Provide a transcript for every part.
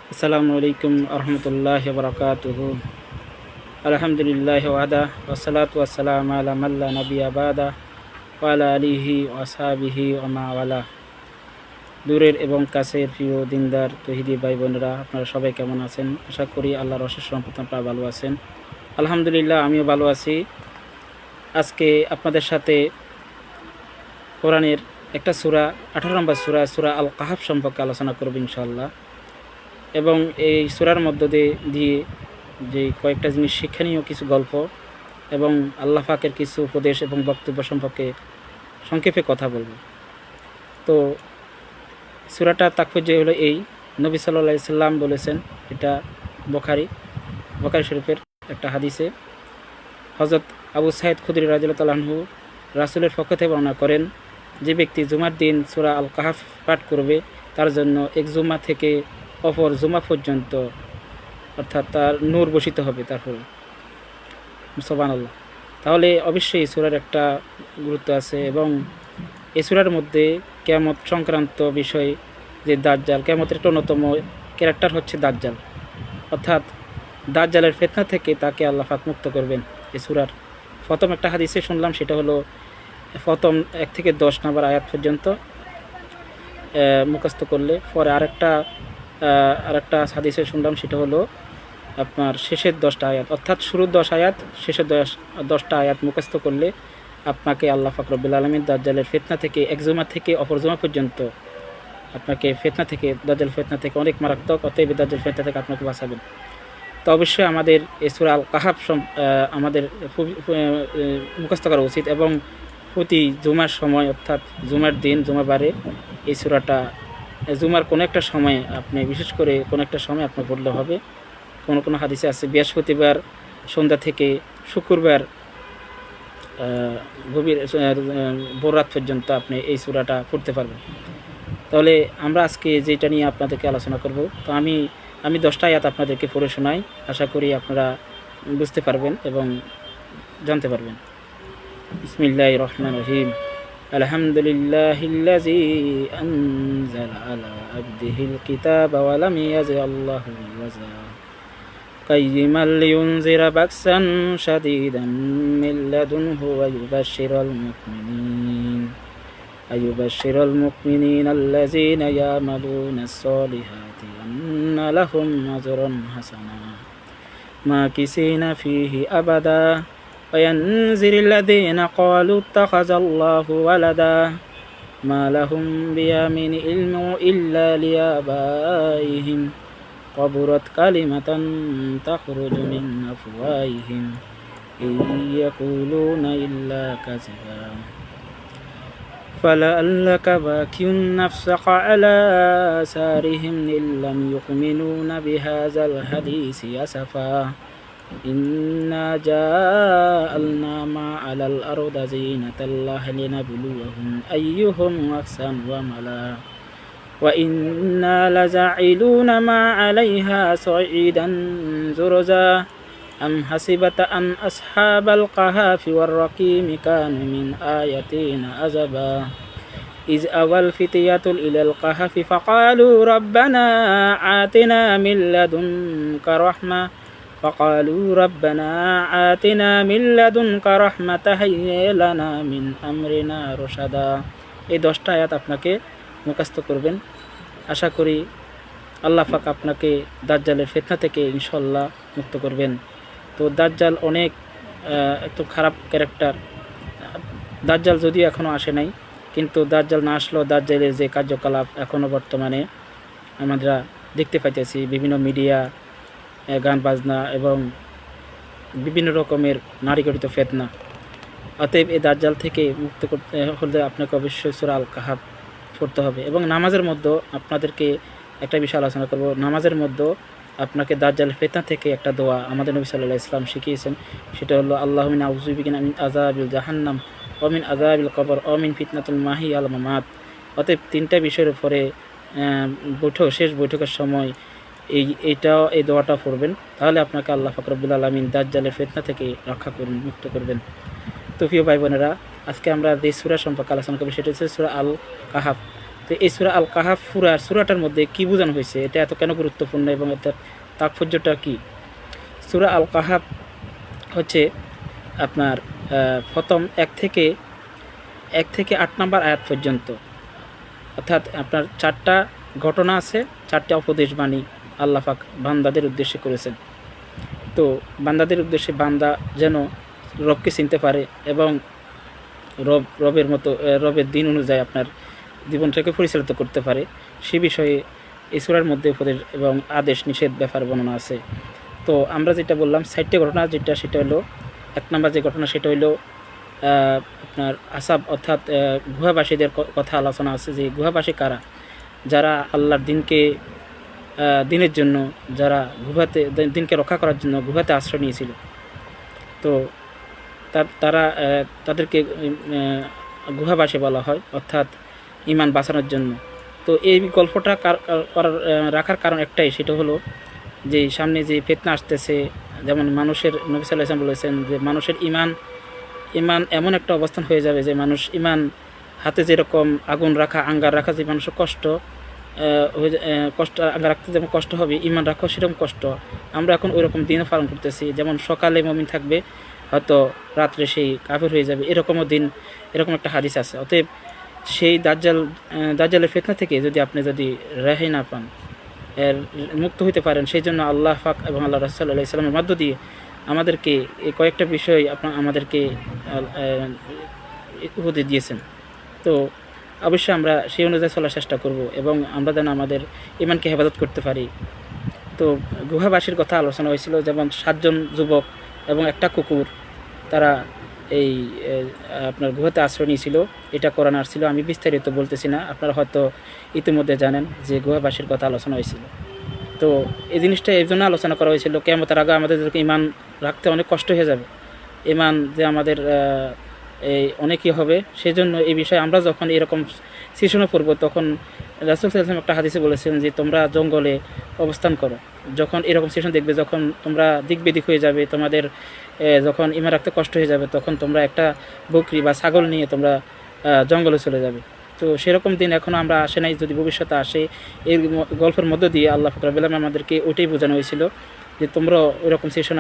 আসসালামু আলাইকুম আরহামতুল্লাহি ওয়া বারাকাতুহু। আলহামদুলিল্লাহি ওয়াহদা ওয়াসসালাতু ওয়াসসালামু আলা মান লা নাবিয়্যা বাদা ওয়া আলা আলিহি ওয়া আসহাবিহি ওয়া মা ওয়ালা। দূরের এবং কাছের প্রিয় দিনদার তৌহিদি ভাই বোনেরা, আপনারা সবাই কেমন আছেন? আশা করি আল্লাহর অশেষ রহমতে আপনারা ভালো আছেন। আলহামদুলিল্লাহ, আমিও ভালো আছি। আজকে আপনাদের সাথে কোরআনের একটা সূরা 18 নম্বর সূরা আল কাহাফ সম্পর্কে আলোচনা করব ইনশাআল্লাহ। এবং এই সূরার মধ্য দিয়ে যে কয়েকটা জিনিস শিক্ষণীয় কিছু গল্প এবং আল্লাহ পাকের কিছু উপদেশ এবং বক্তব্য সম্পর্কে সংক্ষেপে কথা বলব। তো সূরাটার তাৎপর্য হলো এই, নবী সাল্লাল্লাহু আলাইহি সাল্লাম বলেছেন, এটা বুখারী শরীফের একটা হাদিসে হযরত আবু সাঈদ খুদরী রাদিয়াল্লাহু তাআলা আনহু রাসূলের পক্ষ থেকে বর্ণনা করেন, যে ব্যক্তি জুমার দিন সূরা আল কাহাফ পাঠ করবে তার জন্য এক জুমা থেকে অপর জুমা পর্যন্ত, অর্থাৎ তার নূর বর্ষিত হবে। তারপরে সুবহানাল্লাহ। তাহলে অবশ্যই এই সূরার একটা গুরুত্ব আছে এবং এই সূরার মধ্যে কিয়ামত সংক্রান্ত বিষয়, যে দাজ্জাল, কিয়ামতের একটা অন্যতম ক্যারেক্টার হচ্ছে দাজ্জাল, অর্থাৎ দাজ্জালের ফিতনা থেকে তাকে আল্লাহ পাক মুক্ত করবেন। এই সূরার প্রথম একটা হাদিসে শুনলাম, সেটা হলো প্রথম 1 থেকে 10 নম্বর আয়াত পর্যন্ত মুখস্থ করলে, পরে আরেকটা হাদিসে শুনলাম, সেটা হলো আপনার শেষের 10টা আয়াত, অর্থাৎ শুরুর 10 আয়াত শেষের 10টা আয়াত মুখস্থ করলে আপনাকে আল্লাহ পাক রব্বুল আলামিন দাজ্জালের ফিতনা থেকে এক জুমা থেকে অপর জুমা পর্যন্ত আপনাকে দাজ্জাল ফিতনা থেকে অনেক মারাত্মক, অতএব দাজ্জাল ফিতনা থেকে আপনাকে বাঁচাবেন। তো অবশ্যই আমাদের এই সূরা আল কাহাফ আমাদের মুখস্থ করা উচিত এবং প্রতি জুমার সময়, অর্থাৎ জুমার দিন, জুমাবারে এই সূরাটা জুমার কোনো একটা সময়, আপনি বিশেষ করে কোনো একটা সময় আপনি পড়লে হবে। কোনো হাদিসে আছে বৃহস্পতিবার সন্ধ্যা থেকে শুক্রবার গভীর ভোর রাত পর্যন্ত আপনি এই সূরাটা পড়তে পারবেন। তাহলে আমরা আজকে যেটা নিয়ে আপনাদেরকে আলোচনা করব, তো আমি 10টা আয়াত আপনাদেরকে পড়ে শোনাই, আশা করি আপনারা বুঝতে পারবেন এবং জানতে পারবেন। বিসমিল্লাহির রহমানির রহিম। আলহামদুলিল্লাহিল্লাযী আনজালা আলা আবদিহিল কিতাবা ওয়া লাম ইয়াজআল লাহু ইওয়াজা قيما لينذر بأسا شديدا من لدنه ويبشر المؤمنين الذين يعملون الصالحات أن لهم أجرا حسنا ماكثين فيه أبدا وينذر الذين قالوا اتخذ الله ولدا ما لهم بها من علم إلا لآبائهم كبرت كلمة تخرج من أفواههم إن يقولون إلا كذبا فلعلك باكٍ نفسك على آثارهم إن لم يؤمنوا بهذا الحديث أسفا إنا جعلنا ما على الأرض زينة الله لنبلوهم أيهم أحسن عملا وإنا لجاعلون ما عليها صعيدا جرزا أم حسبت أن أصحاب الكهف والرقيم كانوا من آياتنا عجبا إذ أوى الفتية إلى الكهف فقالوا ربنا آتنا من لدنك رحمة هيئ لنا من أمرنا رشدا। এই 10টা আয়াত আপনাকে মুখস্থ করবেন। আশা করি আল্লাহ পাক আপনাকে দাজ্জালের ফিতনা থেকে ইনশাআল্লাহ মুক্ত করবেন। তো দাজ্জাল অনেক একটু খারাপ ক্যারেক্টার। দাজ্জাল যদিও এখনও আসে নাই, কিন্তু দাজ্জাল না আসলেও দাজ্জালের যে কার্যকলাপ এখনও বর্তমানে আমরা দেখতে পাইতেছি, বিভিন্ন মিডিয়া, গান বাজনা এবং বিভিন্ন রকমের নারীগঠিত ফিতনা। অতএব এই দাজ্জাল থেকে মুক্ত করতে হলে আপনাকে অবশ্যই সূরা আল কাহাফ পড়তে হবে। এবং নামাজের মধ্যে আপনাদেরকে একটা বিষয় আলোচনা করব। নামাজের মধ্যে আপনাকে দাজ্জালের ফিতনা থেকে একটা দোয়া আমাদের নবী সাল্লাল্লাহু আলাইহি ওয়াসাল্লাম শিখিয়েছেন, সেটা হলো আল্লাহুম্মা আউযু বিকা মিন আযাবিল জাহান্নাম ওয়া মিন আযাবিল কবর ওয়া মিন ফিতনাতুল মাহিয়া ওয়াল মামাত। অতএব 3টা বিষয়ের উপরে শেষ বৈঠকের সময় এই দোয়াটা পড়বেন, তাহলে আপনাকে আল্লাহ পাক রব্বুল আলামিন দাজ্জালের ফিতনা থেকে রক্ষা করবেন, মুক্ত করবেন। তো প্রিয় ভাই বোনেরা, আজকে আমরা যে সূরা সম্পর্কে আলোচনা করব সেটা হচ্ছে সূরা আল কাহাফ। তো এই সূরা আল কাহাফ সূরাটার মধ্যে কী বোঝানো হয়েছে, এটা এত কেন গুরুত্বপূর্ণ এবং এটার তাৎপর্যটা কী? সূরা আল কাহাফ হচ্ছে আপনার প্রথম 1 থেকে 8 নম্বর আয়াত পর্যন্ত, অর্থাৎ আপনার 4টা ঘটনা আছে, 4টা উপদেশবাণী আল্লাহ পাক বান্দাদের উদ্দেশ্যে করেছেন। তো বান্দাদের উদ্দেশ্যে বান্দা যেন রবকে চিনতে পারে এবং রবের দিন অনুযায়ী আপনার জীবনটাকে পরিচালিত করতে পারে, সে বিষয়ে এই সূরার মধ্যে উপদেশ এবং আদেশ নিষেধ ব্যাপার বর্ণনা আছে। তো আমরা যেটা বললাম 4টে ঘটনা, সেটা হলো 1 নম্বর যে ঘটনা সেটা হলো আপনার আসাব অর্থাৎ গুহাবাসীদের কথা আলোচনা আছে, যে গুহাবাসী কারা, যারা আল্লাহর দিনের জন্য, যারা দিনকে রক্ষা করার জন্য গুহাতে আশ্রয় নিয়েছিল। তো তাদেরকে গুহাবাসী বলা হয়, অর্থাৎ ঈমান বাঁচানোর জন্য। তো এই গল্পটা রাখার কারণ একটাই, সেটা হলো যে সামনে যে ফিতনা আসতেছে, যেমন মানুষের নবী সাল্লাল্লাহু আলাইহি ওয়াসাল্লাম বলেছেন যে মানুষের ঈমান এমন একটা অবস্থান হয়ে যাবে যে মানুষ ঈমান হাতে যেরকম আগুন রাখা, আঙ্গার রাখা যে মানুষের কষ্ট আঙ্গার রাখতে যেমন কষ্ট হবে, ঈমান রাখাও সেরকম কষ্ট। আমরা এখন ওইরকম দিনও পালন করতেছি, যেমন সকালে মুমিন থাকবে, হয়তো রাত্রে সেই কাফির হয়ে যাবে, এরকম একটা হাদিস আছে। অতএব সেই দাজ্জালের ফিতনা থেকে আপনি যদি রেহাই না পান, মুক্ত হইতে পারেন, সেই জন্য আল্লাহ পাক এবং আল্লাহ রাসূল সাল্লাল্লাহু আলাইহি ওয়াসাল্লামের মধ্য দিয়ে আমাদেরকে এই কয়েকটা বিষয় আমাদেরকে উপদেশ দিয়েছেন। তো অবশ্যই আমরা সেই অনুযায়ী চলার চেষ্টা করব এবং আমরা যেন আমাদের ঈমানকে হেফাজত করতে পারি। তো গুহাবাসীর কথা আলোচনা হয়েছিল, যেমন 7 জন যুবক এবং একটা কুকুর, তারা এই আপনার গুহাতে আশ্রয় নিয়েছিল। এটা কোরআনে আসছিল, আমি বিস্তারিত বলতেছি না, আপনারা হয়তো ইতিমধ্যে জানেন যে গুহাবাসীর কথা আলোচনা হয়েছিল। তো এই জিনিসটা এই জন্য আলোচনা করা হয়েছিল, কিয়ামতের আগে আমাদের ঈমান রাখতে অনেক কষ্ট হয়ে যাবে, ঈমান যে আমাদের অনেকই হবে। সেই জন্য এই বিষয়ে আমরা যখন এরকম সিচুয়েশনে পড়ব, তখন রাসূল সাল্লাল্লাহু আলাইহি ওয়াসাল্লাম একটা হাদিসে বলেছেন যে তোমরা জঙ্গলে অবস্থান করো, যখন এরকম সিচুয়েশন দেখবে, যখন তোমরা দিক বেদিক হয়ে যাবে, তোমাদের যখন ঈমান রাখতে কষ্ট হয়ে যাবে, তখন তোমরা একটা বকরি বা ছাগল নিয়ে তোমরা জঙ্গলে চলে যাবে। তো সেরকম দিন এখনও আমরা আসে নাই, যদি ভবিষ্যতে আসে, এই গল্পের মধ্য দিয়ে আল্লাহ পাক রব্বুল আলামিন আমাদেরকে ওইটাই বোঝানো হয়েছিল যে তোমরা ওইরকম সিচুয়েশন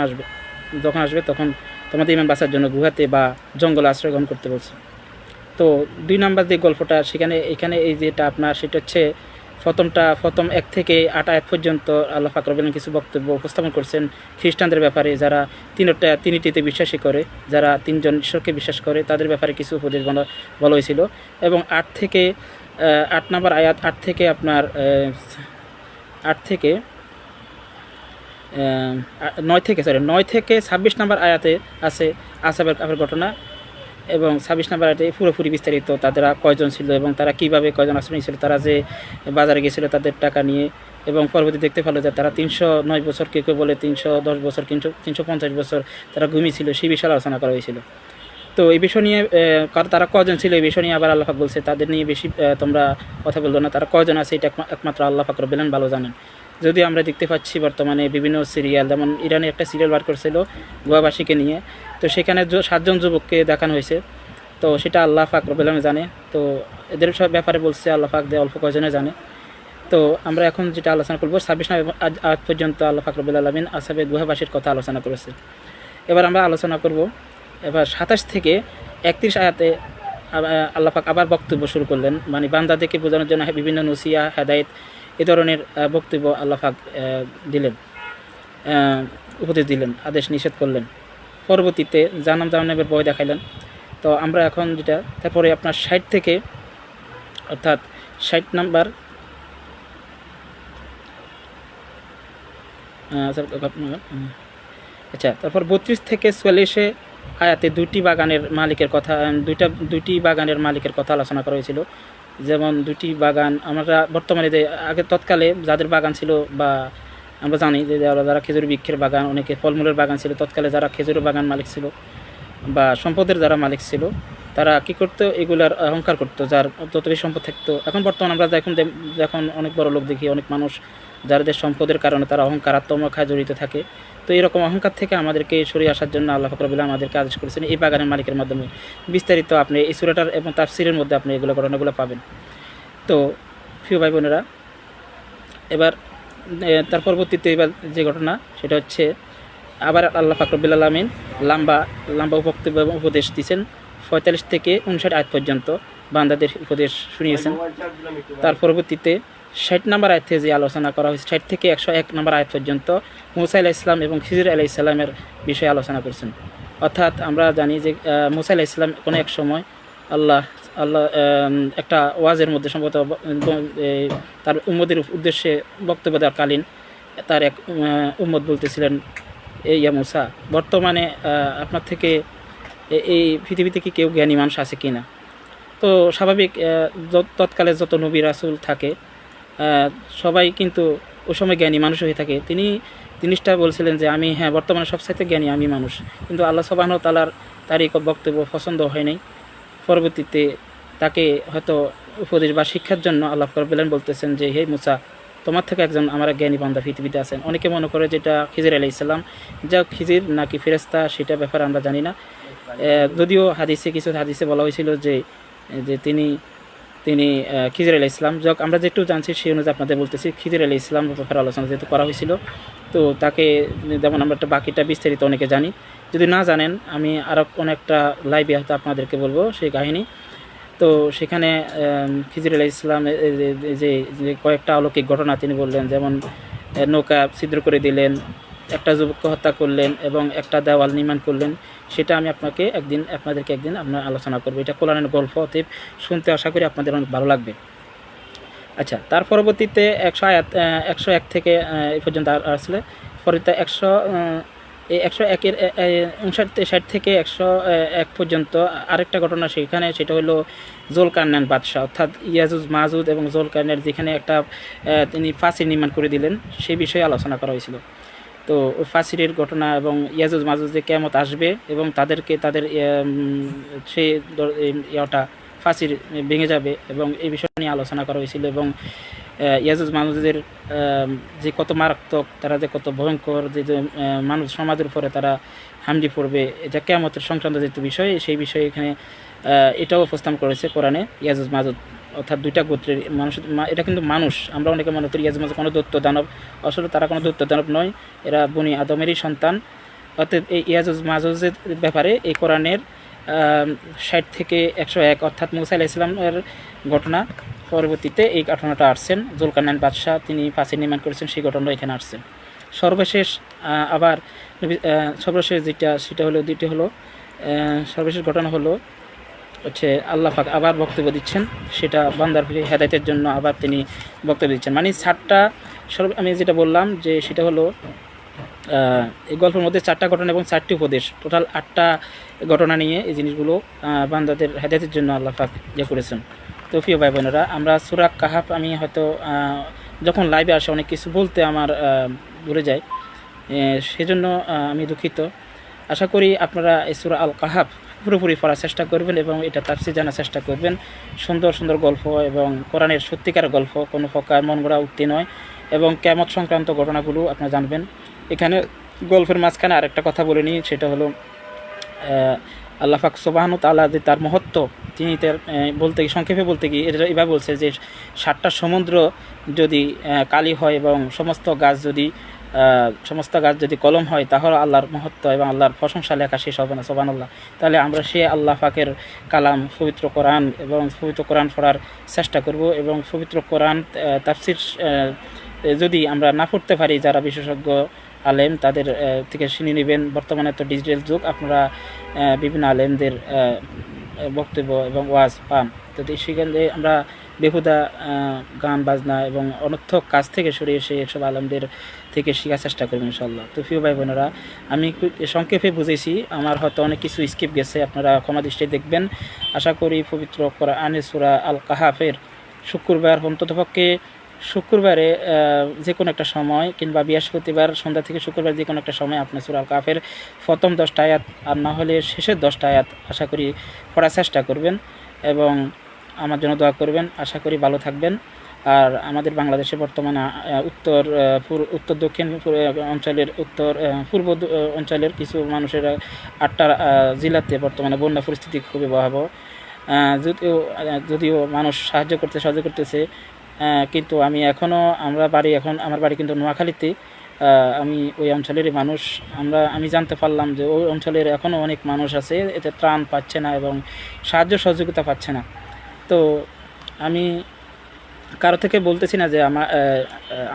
যখন আসবে, তখন তোমাদের ঈমান বাঁচার জন্য গুহাতে বা জঙ্গলে আশ্রয় গ্রহণ করতে বলছে। তো 2 নম্বর যে গল্পটা এখানে এই যেটা আপনার, সেটা হচ্ছে প্রথম 1 থেকে 8 আয়াত পর্যন্ত আল্লাহ পাক রব্বুল আলামিন কিছু বক্তব্য উপস্থাপন করছেন খ্রিস্টানদের ব্যাপারে, যারা তিনটিতে বিশ্বাসী করে, যারা 3 জন ঈশ্বরকে বিশ্বাস করে, তাদের ব্যাপারে কিছু উপদেশ বলা হয়েছিল। এবং 8 নম্বর আয়াত, 8 থেকে আপনার 9 থেকে 26 নম্বর আয়াতে আছে আসহাবের কাফের ঘটনা, এবং 26 নম্বর আয়াতে পুরোপুরি বিস্তারিত তারা কয়জন ছিল এবং তারা কীভাবে কয়জন আশ্রয় নিয়েছিল, তারা যে বাজারে গিয়েছিল তাদের টাকা নিয়ে, এবং পরবর্তী দেখতে পেল যে তারা 309 বছর, কেউ বলে 310 বছর, 350 বছর তারা ঘুমিয়েছিল, সেই বিষয়ে আলোচনা করা হয়েছিল। তো এই বিষয় নিয়ে তারা কয়জন ছিল, এই বিষয় নিয়ে আবার আল্লাহ পাক বলছে তাদের নিয়ে বেশি তোমরা কথা বললো না, তারা কয়জন আছে এটা একমাত্র আল্লাহ পাক রব্বুল আলামিন ভালো জানেন। যদি আমরা দেখতে পাচ্ছি বর্তমানে বিভিন্ন সিরিয়াল, যেমন ইরানে একটা সিরিয়াল বার করছিল গুহাবাসীকে নিয়ে, তো সেখানে 7 জন যুবককে দেখানো হয়েছে, তো সেটা আল্লাহ পাক রব্বুল আলামিন জানে। তো এদের সব ব্যাপারে বলছে আল্লাহ পাক অল্প কয়জনে জানে। তো আমরা এখন যেটা আলোচনা করবো 26 আয়াত পর্যন্ত আল্লাহ পাক রব্বুল আলামিন আসহাবে গুহাবাসীর কথা আলোচনা করেছে। এবার আমরা আলোচনা করব 27 থেকে 31 আয়াতে আল্লাহ পাক আবার বক্তব্য শুরু করলেন, মানে বান্দাদেরকে বোঝানোর জন্য বিভিন্ন নসিহা, হেদায়েত, এই ধরনের বক্তব্য আল্লাহ পাক উপদেশ দিলেন, আদেশ নিষেধ করলেন। পরবর্তীতে জাহান্নামের ভয় দেখাইলেন। তো আমরা এখন যেটা, তারপরে আপনার 60 থেকে, অর্থাৎ 60 নাম্বার আচ্ছা, তারপর 32 থেকে 44 আয়াতে দুটি বাগানের মালিকের কথা আলোচনা করা হয়েছিল। যেমন 2টি বাগান, আমরা বর্তমানে যে আগে তৎকালে যাদের বাগান ছিল, বা আমরা জানি যে যারা খেজুর বৃক্ষের বাগান, অনেকে ফলমূলের বাগান ছিল, তৎকালে যারা খেজুরের বাগান মালিক ছিল বা সম্পদের যারা মালিক ছিল, তারা কী করতো, এগুলার অহংকার করতো, যার যত বেশি সম্পদ থাকতো। এখন বর্তমানে আমরা যখন অনেক বড় লোক দেখি, অনেক মানুষ যাদের সম্পদের কারণে তারা অহংকার, আত্মমখায় জড়িত থাকে। তো এরকম অহংকার থেকে আমাদেরকে সরিয়ে আসার জন্য আল্লাহ পাক রব্বুল আলামিন আমাদেরকে আদেশ করেছেন এই বাগানের মালিকের মাধ্যমে। বিস্তারিত আপনি এই সূরাটার এবং তাফসীরের মধ্যে আপনি এগুলো ঘটনাগুলো পাবেন। তো প্রিয় ভাই বোনেরা, এবার তার পরবর্তীতে এবার যে ঘটনা সেটা হচ্ছে আবার আল্লাহ পাক রব্বুল আলামিন লম্বা লম্বা বক্তব্য এবং উপদেশ দিয়েছেন। 45 থেকে 59 আয়াত পর্যন্ত বান্দাদের উপদেশ শুনিয়েছেন। তার পরবর্তীতে 60 নম্বর আয়াত থেকে যে আলোচনা করা হয়েছে, 60 থেকে 101 নম্বর আয়াত পর্যন্ত মুসা আলাইহিস সালাম এবং খিজির আলাইহিস সালামের বিষয়ে আলোচনা করছেন। অর্থাৎ আমরা জানি যে মুসা আলাইহিস সালাম কোনো এক সময় আল্লাহ একটা ওয়াজের মধ্যে সম্ভবত তার উম্মতের উদ্দেশ্যে বক্তব্য দেওয়াকালীন তার এক উম্মত বলতেছিলেন, ইয়া মুসা, বর্তমানে আপনার থেকে এই পৃথিবীতে কি কেউ জ্ঞানী মানুষ আছে কি না? তো স্বাভাবিক তৎকালে যত নবী রাসূল থাকে সবাই কিন্তু ওই সময় জ্ঞানী মানুষ হয়ে থাকে। তিনি জিনিসটা বলছিলেন যে আমি বর্তমানে সবচাইতে জ্ঞানী আমি মানুষ, কিন্তু আল্লাহ সুবহানাহু ওয়া তাআলার তার এই বক্তব্য পছন্দ হয় নাই। পরবর্তীতে তাকে হয়তো উপদেশ বা শিক্ষার জন্য আল্লাহ রাব্বুল আলামিন বলতেছেন যে হে মুসা, তোমার থেকে একজন আমার জ্ঞানী বান্দা পৃথিবীতে আছেন। অনেকে মনে করে যেটা খিজির আলাইহিস সালাম, যা খিজির নাকি ফেরেশতা সেটা ব্যাপারে আমরা জানি না। যদিও কিছু হাদিসে বলা হয়েছিল যে তিনি তিনি খিজির আলাইহিস সালাম, যাক আমরা যেটু জানছি সেই অনুযায়ী আপনাদের বলতেছি। খিজির আলাইহিস সালাম ব্যাপারে আলোচনা যেহেতু করা হয়েছিল, তো তাকে যেমন আমরা একটা বাকিটা বিস্তারিত অনেকে জানি। যদি না জানেন আমি আরও অনেকটা লাইভে হয়তো আপনাদেরকে বলবো সেই কাহিনী। তো সেখানে খিজির আলাইহিস সালাম যে কয়েকটা অলৌকিক ঘটনা তিনি বললেন, যেমন নৌকা ছিদ্র করে দিলেন, একটা যুবককে হত্যা করলেন এবং একটা দেওয়াল নির্মাণ করলেন। সেটা আমি আপনাদেরকে একদিন আপনার আলোচনা করবো। এটা কোরআনের গল্প, অতএব শুনতে আশা করি আপনাদের অনেক ভালো লাগবে। আচ্ছা, তার পরবর্তীতে 101 থেকে এই পর্যন্ত আসলে পরে 101-এর 59 থেকে 101 পর্যন্ত আরেকটা ঘটনা সেখানে, সেটা হলো জুলকারনাইন বাদশাহ, অর্থাৎ ইয়াজুজ মাজুজ এবং জুলকারনাইন যেখানে একটা তিনি ফাঁসি নির্মাণ করে দিলেন সেই বিষয়ে আলোচনা করা হয়েছিল। তো ওই ফাঁসির ঘটনা এবং ইয়াজুজ মাজুজ যে কিয়ামত আসবে এবং তাদের সেই ইয়েটা ফাঁসির ভেঙে যাবে এবং এই বিষয় নিয়ে আলোচনা করা হয়েছিল। এবং ইয়াজুজ মাজুজের যে কত মারাত্মক, তারা যে কত ভয়ঙ্কর, যে মানুষ সমাজের উপরে তারা হামলি পড়বে, এটা কিয়ামতের সংক্রান্ত যেহেতু বিষয়, সেই বিষয়ে এখানে এটাও উপস্থাপন করেছে কোরআনে। ইয়াজুজ মাজুজ অর্থাৎ দুইটা গোত্রের মানুষ, এটা কিন্তু মানুষ। আমরা অনেকে মনে করি ইয়াজুজ মাজুজ কোনো দৈত্য দানব, আসলে তারা কোনো দৈত্য দানব নয়, এরা বনি আদমেরই সন্তান। অর্থাৎ এই ইয়াজুজ মাজুজের ব্যাপারে এই কোরআনের 60 থেকে 101 অর্থাৎ মুসা আলাইহিস সালামের ঘটনা পরবর্তীতে এই ঘটনাটা আসছেন। জুলকারনাইন বাদশাহ তিনি ফাঁসি নির্মাণ করেছেন, সেই ঘটনা এখানে আসছেন। সর্বশেষ আবার সর্বশেষ সেটা হলো সর্বশেষ ঘটনা হলো হচ্ছে আল্লাহ পাক আবার বক্তব্য দিচ্ছেন, সেটা বান্দার হেদায়েতের জন্য আবার তিনি বক্তব্য দিচ্ছেন। মানে 4টা আমি যেটা বললাম যে সেটা হলো এই গল্পের মধ্যে 4টা ঘটনা এবং 4টি উপদেশ, টোটাল 8টা ঘটনা নিয়ে এই জিনিসগুলো বান্দাদের হেদায়েতের জন্য আল্লাহ পাক করেছেন। তো প্রিয় ভাই বোনেরা, আমরা সূরা কাহাফ, আমি হয়তো যখন লাইভে আসে অনেক কিছু বলতে আমার ভুলে যায়, সেজন্য আমি দুঃখিত। আশা করি আপনারা এই সূরা আল কাহাফ পুরোপুরি পড়ার চেষ্টা করবেন এবং এটা তাফসীর জানার চেষ্টা করবেন। সুন্দর সুন্দর গল্প এবং কোরআনের সত্যিকার গল্প, কোনো প্রকার মন গড়া উক্তি নয়, এবং কিয়ামত সংক্রান্ত ঘটনাগুলো আপনারা জানবেন। এখানে গল্পের মাঝখানে আরেকটা কথা বলে নিই, সেটা হলো আল্লাহ পাক সুবহানাহু ওয়া তাআলা যে তার মহত্ব, তিনি তার সংক্ষেপে বলতে গিয়ে এটা এবার বলছে যে 7টা সমুদ্র যদি কালি হয় এবং সমস্ত গাছ যদি কলম হয়, তাহলে আল্লাহর মহত্ব এবং আল্লাহর প্রশংসা লেখা শেষ হবে না, সুবহানাল্লাহ। তাহলে আমরা আল্লাহ পাকের কালাম পবিত্র কোরআন এবং পবিত্র কোরআন পড়ার চেষ্টা করব এবং পবিত্র কোরআন তাফসীর যদি আমরা না পড়তে পারি, যারা বিশেষজ্ঞ আলেম তাদের থেকে শুনে নেবেন। বর্তমানে তো ডিজিটাল যুগ, আপনারা বিভিন্ন আলেমদের বক্তব্য এবং ওয়াজ পান, তো সেখানে আমরা বেহুদা গান বাজনা এবং অনর্থক কাজ থেকে সরে এসে এসব আলেমদের থেকে শেখার চেষ্টা করবেন ইনশাআল্লাহ। তো প্রিয় ভাই বোনেরা, আমি সংক্ষেপে বুঝেছি, আমার হয়তো অনেক কিছু স্কিপ গেছে, আপনারা ক্ষমা দৃষ্টি দেখবেন। আশা করি পবিত্র কোরআনের সূরা আল কাহাফের শুক্রবার, অন্ততপক্ষে শুক্রবারে যে কোনো একটা সময় কিংবা বৃহস্পতিবার সন্ধ্যা থেকে শুক্রবার যে কোনো একটা সময় আপনি সূরা আল কাহাফের প্রথম 10টা আয়াত আর না হলে শেষের 10টা আয়াত আশা করি পড়ার চেষ্টা করবেন এবং আমার জন্য দোয়া করবেন। আশা করি ভালো থাকবেন। আর আমাদের বাংলাদেশে বর্তমানে উত্তর দক্ষিণ অঞ্চলের পূর্ব অঞ্চলের কিছু মানুষের 8টা জেলাতে বর্তমানে বন্যা পরিস্থিতি খুবই ভয়াবহ। যদিও মানুষ সাহায্য করতেছে, কিন্তু আমি এখনও আমার বাড়ি কিন্তু নোয়াখালীতে। আমি ওই অঞ্চলেরই মানুষ। আমি জানতে পারলাম যে ওই অঞ্চলের এখনও অনেক মানুষ আছে এতে ত্রাণ পাচ্ছে না এবং সাহায্য সহযোগিতা পাচ্ছে না। তো আমি কারো থেকে বলতেছি না যে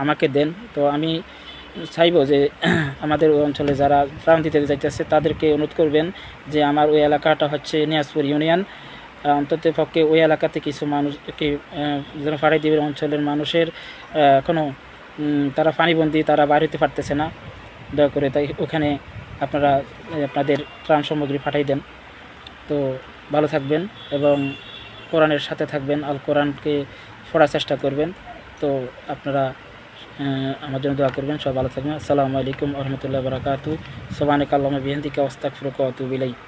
আমাকে দেন। তো আমি চাইবো যে আমাদের ওই অঞ্চলে যারা ত্রাণ দিতে যাইতেছে তাদেরকে অনুরোধ করবেন যে আমার ওই এলাকাটা হচ্ছে নিয়াজপুর ইউনিয়ন, অন্তত পক্ষে ওই এলাকাতে কিছু মানুষকে যেন পাড়াই দ্বীপের অঞ্চলের মানুষের এখনও তারা পানিবন্দী, তারা বাইর হতে পারতেছে না। দয়া করে তাই ওখানে আপনারা আপনাদের ত্রাণ সামগ্রী পাঠাই দেন। তো ভালো থাকবেন এবং কোরআনের সাথে থাকবেন, আল কোরআনকে পড়ার চেষ্টা করবেন। তো আপনারা আমার জন্য দোয়া করবেন। সব ভালো থাকবেন। আসসালামু আলাইকুম ওয়া রাহমাতুল্লাহি ওয়া বারাকাতুহু। সুবহানাকা আল্লাহুম্মা বিহামদিকা ওয়া আস্তাগফিরুকা ওয়া আতুবু ইলাইক।